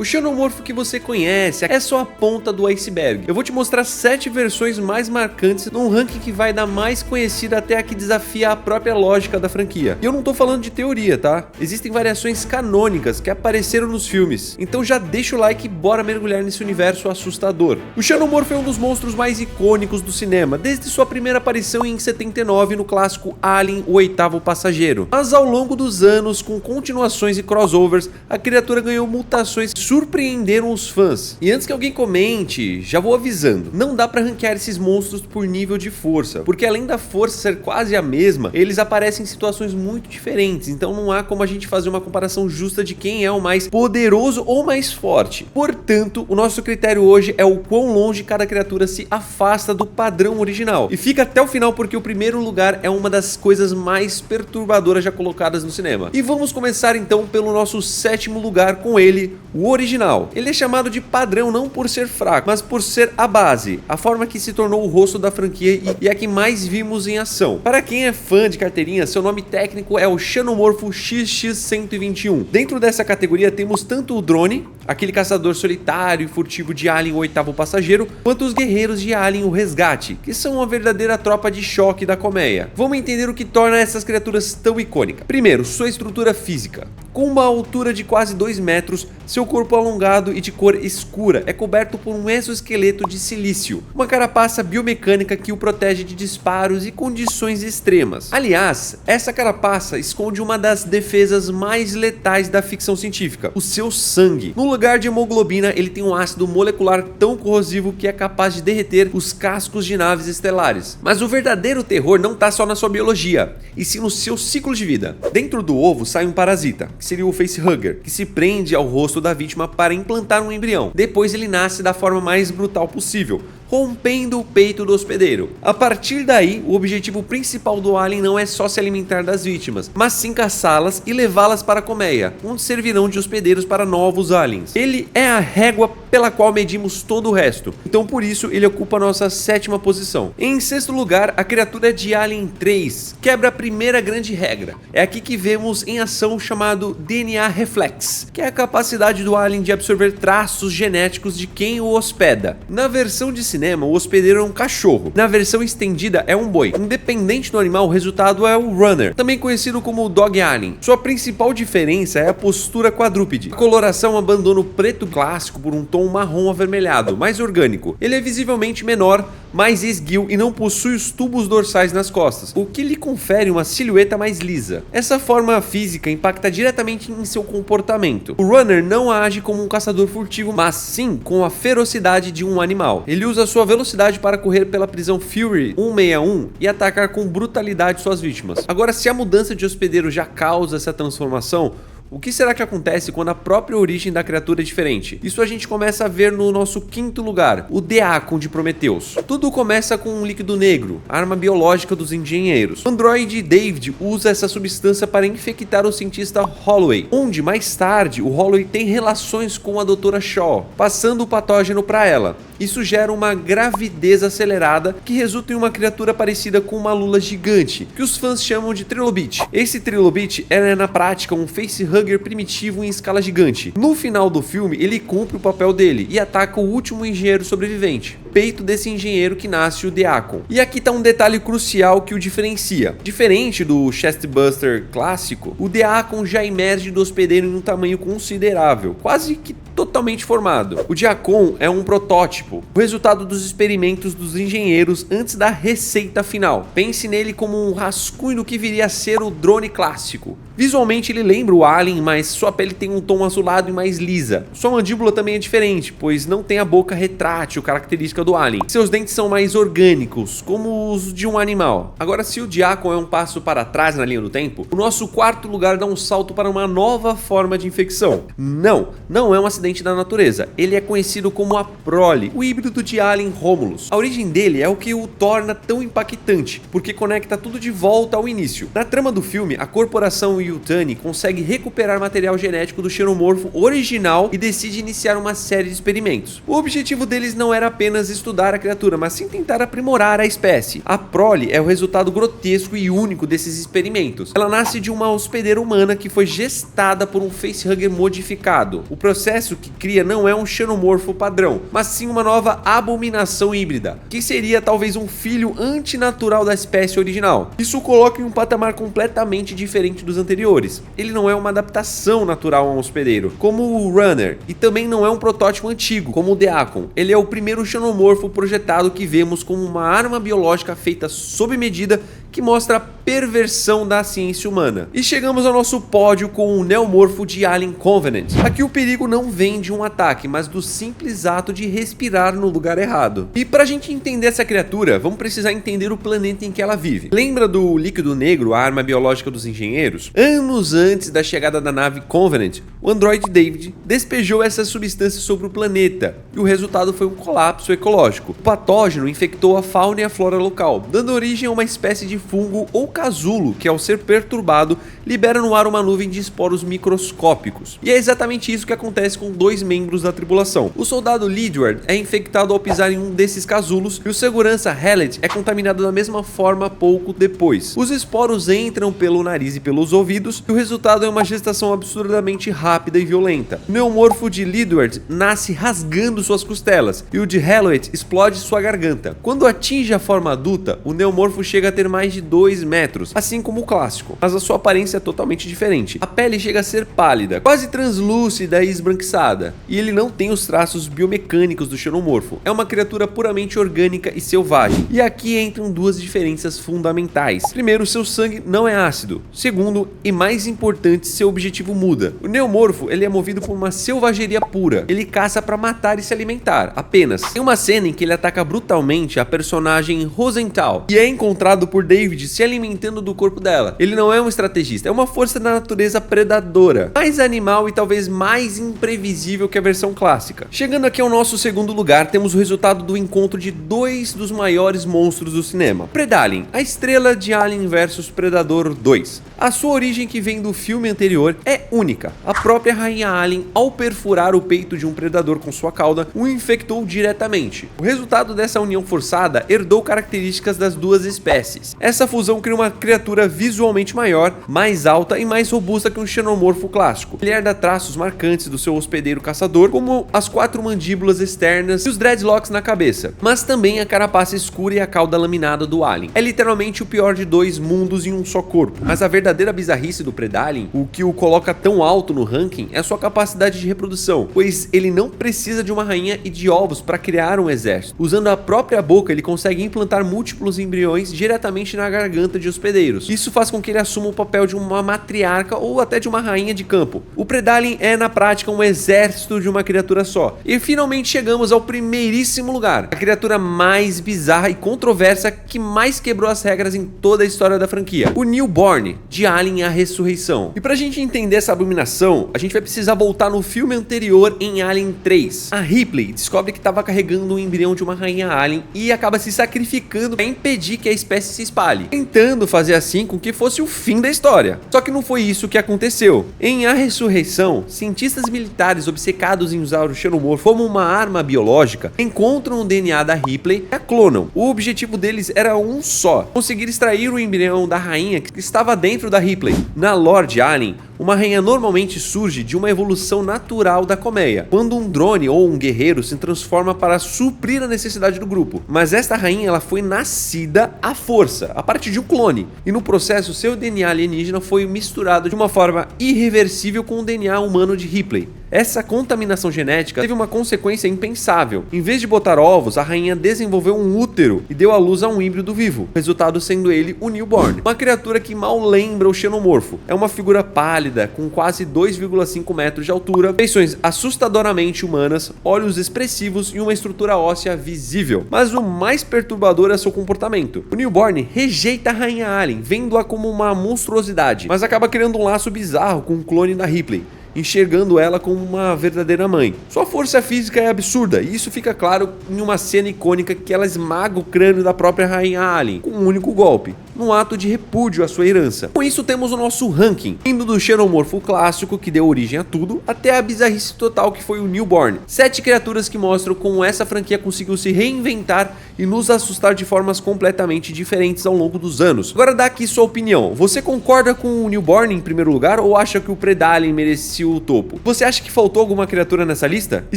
O xenomorfo que você conhece é só a ponta do iceberg. Eu vou te mostrar 7 versões mais marcantes num ranking que vai da mais conhecida até a que desafia a própria lógica da franquia. E eu não tô falando de teoria, tá? Existem variações canônicas que apareceram nos filmes. Então já deixa o like e bora mergulhar nesse universo assustador. O xenomorfo é um dos monstros mais icônicos do cinema, desde sua primeira aparição em 79 no clássico Alien, o Oitavo Passageiro. Mas ao longo dos anos, com continuações e crossovers, a criatura ganhou mutações que surpreenderam os fãs. E antes que alguém comente, já vou avisando, não dá pra ranquear esses monstros por nível de força, porque além da força ser quase a mesma, eles aparecem em situações muito diferentes, então não há como a gente fazer uma comparação justa de quem é o mais poderoso ou mais forte. Portanto, o nosso critério hoje é o quão longe cada criatura se afasta do padrão original. E fica até o final porque o primeiro lugar é uma das coisas mais perturbadoras já colocadas no cinema. E vamos começar então pelo nosso 7º lugar com ele, o original. Ele é chamado de padrão não por ser fraco, mas por ser a base, a forma que se tornou o rosto da franquia e a que mais vimos em ação. Para quem é fã de carteirinha, seu nome técnico é o Xenomorfo XX-121. Dentro dessa categoria temos tanto o drone, aquele caçador solitário e furtivo de Alien, o Oitavo Passageiro, quanto os guerreiros de Alien, o Resgate, que são uma verdadeira tropa de choque da colmeia. Vamos entender o que torna essas criaturas tão icônicas. Primeiro, sua estrutura física. Com uma altura de quase 2 metros, seu corpo alongado e de cor escura é coberto por um exoesqueleto de silício, uma carapaça biomecânica que o protege de disparos e condições extremas. Aliás, essa carapaça esconde uma das defesas mais letais da ficção científica, o seu sangue. No lugar de hemoglobina, ele tem um ácido molecular tão corrosivo que é capaz de derreter os cascos de naves estelares. Mas o verdadeiro terror não está só na sua biologia, e sim no seu ciclo de vida. Dentro do ovo sai um parasita, que seria o facehugger, que se prende ao rosto da vítima para implantar um embrião. Depois ele nasce da forma mais brutal possível, rompendo o peito do hospedeiro. A partir daí, o objetivo principal do alien não é só se alimentar das vítimas, mas sim caçá-las e levá-las para a colmeia, onde servirão de hospedeiros para novos aliens. Ele é a régua pela qual medimos todo o resto, então por isso ele ocupa a nossa 7ª posição. Em 6º lugar, a criatura de Alien 3 quebra a primeira grande regra. É aqui que vemos em ação o chamado DNA Reflex, que é a capacidade do alien de absorver traços genéticos de quem o hospeda. Na versão de cinema, o hospedeiro é um cachorro. Na versão estendida, é um boi. Independente do animal, o resultado é o Runner, também conhecido como Dog Alien. Sua principal diferença é a postura quadrúpede. A coloração abandona o preto clássico por um tom marrom avermelhado, mais orgânico. Ele é visivelmente menor, mais esguio e não possui os tubos dorsais nas costas, o que lhe confere uma silhueta mais lisa. Essa forma física impacta diretamente em seu comportamento. O Runner não age como um caçador furtivo, mas sim com a ferocidade de um animal. Ele usa sua velocidade para correr pela prisão Fury 161 e atacar com brutalidade suas vítimas. Agora, se a mudança de hospedeiro já causa essa transformação, o que será que acontece quando a própria origem da criatura é diferente? Isso a gente começa a ver no nosso 5º lugar, o Deacon de Prometheus. Tudo começa com um líquido negro, arma biológica dos engenheiros. O androide David usa essa substância para infectar o cientista Holloway, onde mais tarde o Holloway tem relações com a Dra. Shaw, passando o patógeno para ela. Isso gera uma gravidez acelerada que resulta em uma criatura parecida com uma lula gigante, que os fãs chamam de Trilobite. Esse Trilobite é na prática um facehugger primitivo em escala gigante. No final do filme, ele cumpre o papel dele e ataca o último engenheiro sobrevivente, peito desse engenheiro que nasce o Deacon. E aqui tá um detalhe crucial que o diferencia. Diferente do Chestbuster clássico, o Deacon já emerge do hospedeiro em um tamanho considerável, quase que totalmente formado. O Deacon é um protótipo, o resultado dos experimentos dos engenheiros antes da receita final. Pense nele como um rascunho do que viria a ser o drone clássico. Visualmente ele lembra o Alien, mas sua pele tem um tom azulado e mais lisa. Sua mandíbula também é diferente, pois não tem a boca retrátil característica do Alien. Seus dentes são mais orgânicos, como os de um animal. Agora, se o Deacon é um passo para trás na linha do tempo, o nosso 4º lugar dá um salto para uma nova forma de infecção. Não é um acidente da natureza. Ele é conhecido como a prole, o híbrido de Alien Romulus. A origem dele é o que o torna tão impactante, porque conecta tudo de volta ao início. Na trama do filme, a corporação Yutani consegue recuperar material genético do xenomorfo original e decide iniciar uma série de experimentos. O objetivo deles não era apenas apenas estudar a criatura, mas sim tentar aprimorar a espécie. A prole é o resultado grotesco e único desses experimentos. Ela nasce de uma hospedeira humana que foi gestada por um facehugger modificado. O processo que cria não é um xenomorfo padrão, mas sim uma nova abominação híbrida, que seria talvez um filho antinatural da espécie original. Isso o coloca em um patamar completamente diferente dos anteriores. Ele não é uma adaptação natural a um hospedeiro, como o Runner, e também não é um protótipo antigo, como o Deacon. Ele é o primeiro xenomorfo projetado que vemos como uma arma biológica feita sob medida que mostra a perversão da ciência humana. E chegamos ao nosso pódio com o neomorfo de Alien Covenant. Aqui o perigo não vem de um ataque, mas do simples ato de respirar no lugar errado. E pra gente entender essa criatura, vamos precisar entender o planeta em que ela vive. Lembra do líquido negro, a arma biológica dos engenheiros? Anos antes da chegada da nave Covenant, o androide David despejou essa substância sobre o planeta, e o resultado foi um colapso ecológico. O patógeno infectou a fauna e a flora local, dando origem a uma espécie de fungo ou casulo que, ao ser perturbado, libera no ar uma nuvem de esporos microscópicos. E é exatamente isso que acontece com dois membros da tripulação. O soldado Lidward é infectado ao pisar em um desses casulos e o segurança Hallett é contaminado da mesma forma pouco depois. Os esporos entram pelo nariz e pelos ouvidos e o resultado é uma gestação absurdamente rápida e violenta. O neomorfo de Lidward nasce rasgando suas costelas e o de Hallett explode sua garganta. Quando atinge a forma adulta, o neomorfo chega a ter mais de 2 metros, assim como o clássico, mas a sua aparência é totalmente diferente. A pele chega a ser pálida, quase translúcida e esbranquiçada, e ele não tem os traços biomecânicos do xenomorfo. É uma criatura puramente orgânica e selvagem. E aqui entram duas diferenças fundamentais. Primeiro, seu sangue não é ácido. Segundo, e mais importante, seu objetivo muda. O neomorfo, ele é movido por uma selvageria pura. Ele caça para matar e se alimentar, apenas. Tem uma cena em que ele ataca brutalmente a personagem Rosenthal e é encontrado por David se alimentando do corpo dela. Ele não é um estrategista, é uma força da natureza predadora, mais animal e talvez mais imprevisível que a versão clássica. Chegando aqui ao nosso segundo lugar, temos o resultado do encontro de dois dos maiores monstros do cinema. Predalien, a estrela de Alien vs Predador 2. A sua origem, que vem do filme anterior, é única. A própria rainha Alien, ao perfurar o peito de um predador com sua cauda, o infectou diretamente. O resultado dessa união forçada herdou características das duas espécies. Essa fusão cria uma criatura visualmente maior, mais alta e mais robusta que um xenomorfo clássico. Ele herda traços marcantes do seu hospedeiro caçador, como as 4 mandíbulas externas e os dreadlocks na cabeça, mas também a carapaça escura e a cauda laminada do Alien. É literalmente o pior de dois mundos em um só corpo, mas a verdadeira bizarrice do Predalien, o que o coloca tão alto no ranking, é a sua capacidade de reprodução, pois ele não precisa de uma rainha e de ovos para criar um exército. Usando a própria boca, ele consegue implantar múltiplos embriões diretamente na garganta de hospedeiros. Isso faz com que ele assuma o papel de uma matriarca ou até de uma rainha de campo. O Predalien é, na prática, um exército de uma criatura só. E finalmente chegamos ao primeiríssimo lugar, a criatura mais bizarra e controversa que mais quebrou as regras em toda a história da franquia, o Newborn, de Alien: A Ressurreição. E pra gente entender essa abominação, a gente vai precisar voltar no filme anterior, em Alien 3. A Ripley descobre que estava carregando um embrião de uma rainha Alien e acaba se sacrificando para impedir que a espécie se espalhe, tentando fazer assim com que fosse o fim da história. Só que não foi isso que aconteceu. Em A Ressurreição, cientistas militares obcecados em usar o xenomorfo como uma arma biológica encontram o DNA da Ripley e a clonam. O objetivo deles era um só: conseguir extrair o embrião da rainha que estava dentro da Ripley. Na lore de Alien, uma rainha normalmente surge de uma evolução natural da colmeia, quando um drone ou um guerreiro se transforma para suprir a necessidade do grupo. Mas esta rainha, ela foi nascida à força, a partir de um clone, e no processo seu DNA alienígena foi misturado de uma forma irreversível com o DNA humano de Ripley. Essa contaminação genética teve uma consequência impensável. Em vez de botar ovos, a rainha desenvolveu um útero e deu à luz a um híbrido vivo, resultado sendo ele o Newborn, uma criatura que mal lembra o xenomorfo. É uma figura pálida, com quase 2,5 metros de altura, feições assustadoramente humanas, olhos expressivos e uma estrutura óssea visível. Mas o mais perturbador é seu comportamento. O Newborn rejeita a rainha Alien, vendo-a como uma monstruosidade, mas acaba criando um laço bizarro com o clone da Ripley, enxergando ela como uma verdadeira mãe. Sua força física é absurda, e isso fica claro em uma cena icônica que ela esmaga o crânio da própria rainha Alien com um único golpe. num ato de repúdio à sua herança. Com isso temos o nosso ranking, indo do xenomorfo clássico, que deu origem a tudo, até a bizarrice total que foi o Newborn. 7 criaturas que mostram como essa franquia conseguiu se reinventar e nos assustar de formas completamente diferentes ao longo dos anos. Agora dá aqui sua opinião, você concorda com o Newborn em primeiro lugar ou acha que o Predalien merecia o topo? Você acha que faltou alguma criatura nessa lista? E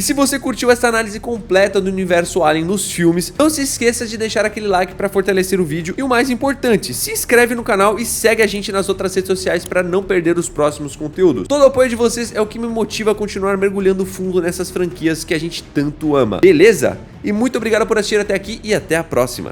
se você curtiu essa análise completa do universo Alien nos filmes, não se esqueça de deixar aquele like para fortalecer o vídeo e o mais importante, se inscreve no canal e segue a gente nas outras redes sociais para não perder os próximos conteúdos. Todo o apoio de vocês é o que me motiva a continuar mergulhando fundo nessas franquias que a gente tanto ama. Beleza? E muito obrigado por assistir até aqui e até a próxima.